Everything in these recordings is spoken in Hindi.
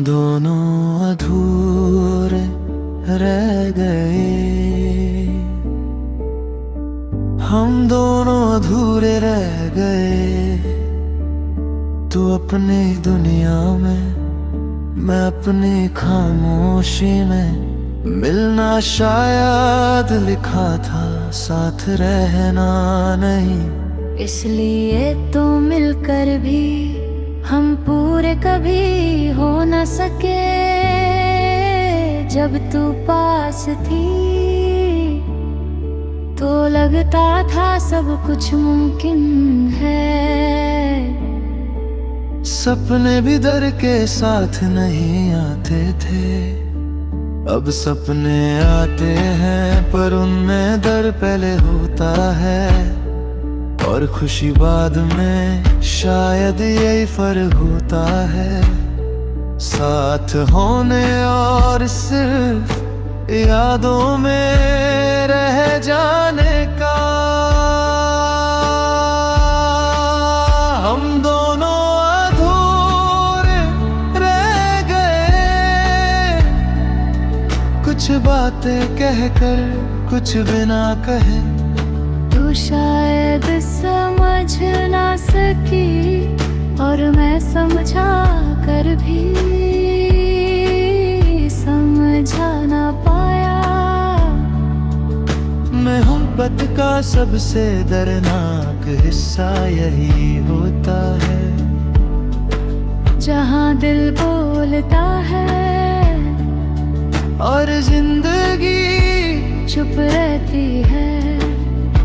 दोनों अधूरे रह गए, हम दोनों अधूरे रह गए। तू अपनी दुनिया में, मैं अपनी खामोशी में। मिलना शायद लिखा था, साथ रहना नहीं। इसलिए तो मिलकर भी हम पूरे कभी हो न सके। जब तू पास थी तो लगता था सब कुछ मुमकिन है। सपने भी डर के साथ नहीं आते थे, अब सपने आते हैं पर उनमें डर पहले होता है। और खुशी बाद में, शायद यही फर्क होता है। साथ होने और सिर्फ यादों में रह जाने का। हम दोनों अधूरे रह गए, कुछ बातें कहकर कुछ बिना कहे। तू शायद समझ ना सकी और मैं समझा कर भी समझा ना पाया। मोहब्बत का सबसे दर्दनाक हिस्सा यही होता है, जहाँ दिल बोलता है और जिंदगी चुप रहती है।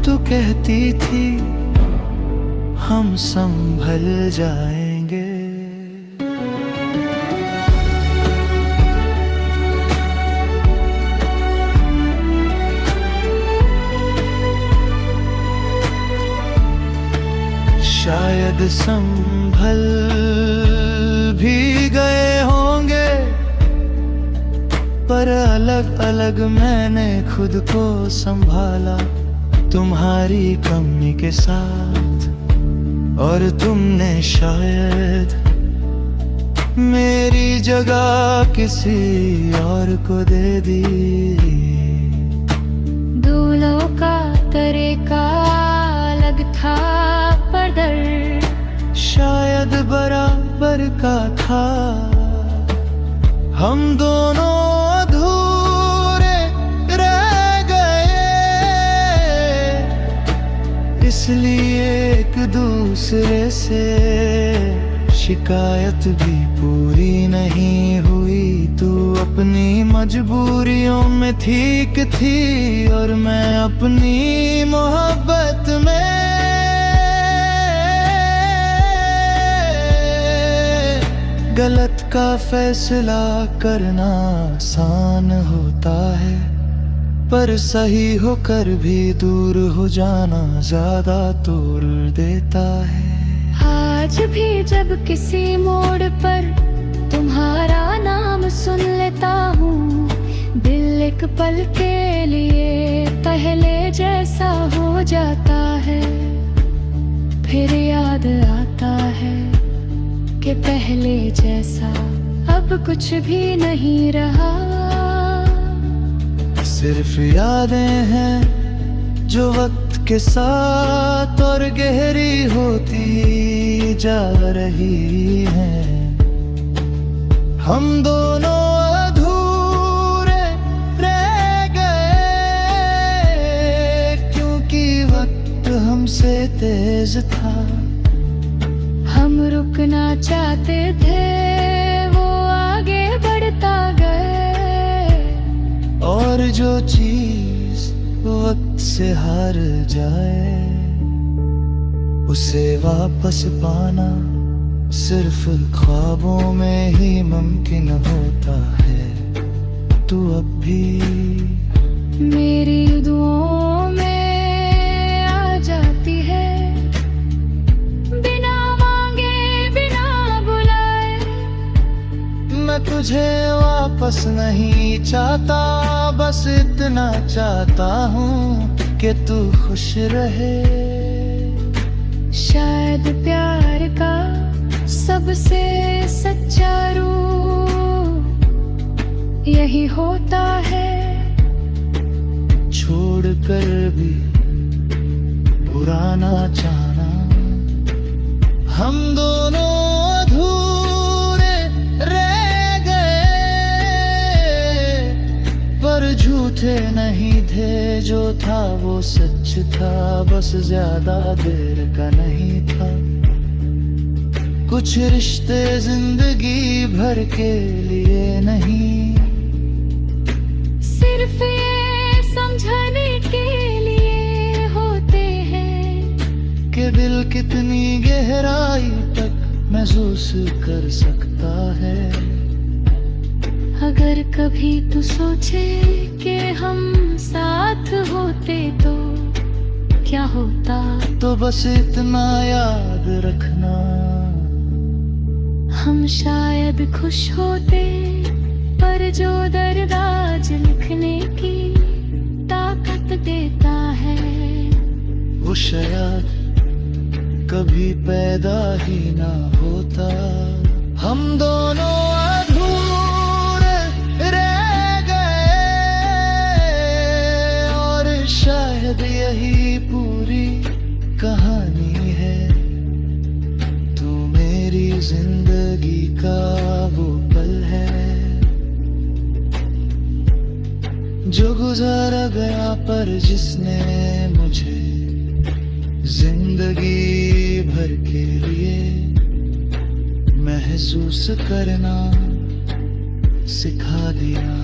तू कहती थी हम संभल जाएंगे। शायद संभल भी गए होंगे, पर अलग अलग मैंने खुद को संभाला। तुम्हारी कमी के साथ, और तुमने शायद मेरी जगह किसी और को दे दी। दूलों का तरीका अलग था, पर दर्द शायद बराबर का था। हम दोनों अधूरे रह गए, इसलिए एक दूसरे से शिकायत भी पूरी नहीं हुई। तू अपनी मजबूरियों में ठीक थी और मैं अपनी मोहब्बत में। गलत का फैसला करना आसान होता है, पर सही होकर भी दूर हो जाना ज्यादा तोड़ देता है। आज भी जब किसी मोड़ पर तुम्हारा नाम सुन लेता हूँ, दिल एक पल के लिए पहले जैसा हो जाता है। फिर याद आता है कि पहले जैसा अब कुछ भी नहीं रहा। सिर्फ यादें हैं जो वक्त के साथ और गहरी होती जा रही हैं। हम दोनों अधूरे रह गए, क्योंकि वक्त हमसे तेज था। हम रुकना चाहते थे, वो आगे बढ़ता गए। और जो चीज वक्त से हार जाए, उसे वापस पाना सिर्फ ख्वाबों में ही मुमकिन होता है। तू अब भी मेरी दुआओं में आ जाती है, बिना मांगे बिना बुलाए। मैं तुझे वापस नहीं चाहता, बस इतना चाहता हूँ कि तू खुश रहे। शायद प्यार का सबसे सच्चा रूप यही होता है। छोड़ कर भी बुरा ना चाहना, हम दोनों अधूरे रह गए, पर झूठे नहीं थे, जो था वो सच था, बस ज्यादा देर का नहीं था। कुछ रिश्ते जिंदगी भर के लिए नहीं, सिर्फ ये समझने के लिए होते हैं कि दिल कितनी गहराई तक महसूस कर सकता है। अगर कभी तू सोचे कि हम साथ होते तो क्या होता, तो बस इतना याद रखना, हम शायद खुश होते, पर जो दर्द आज लिखने की ताकत देता है, वो शायद कभी पैदा ही ना होता। हम दोनों अधूरे रह गए, और शायद यही पूरी कहानी है। तू मेरी जिंदगी का वो पल है, जो गुजारा गया, पर जिसने मुझे जिंदगी भर के लिए महसूस करना सिखा दिया।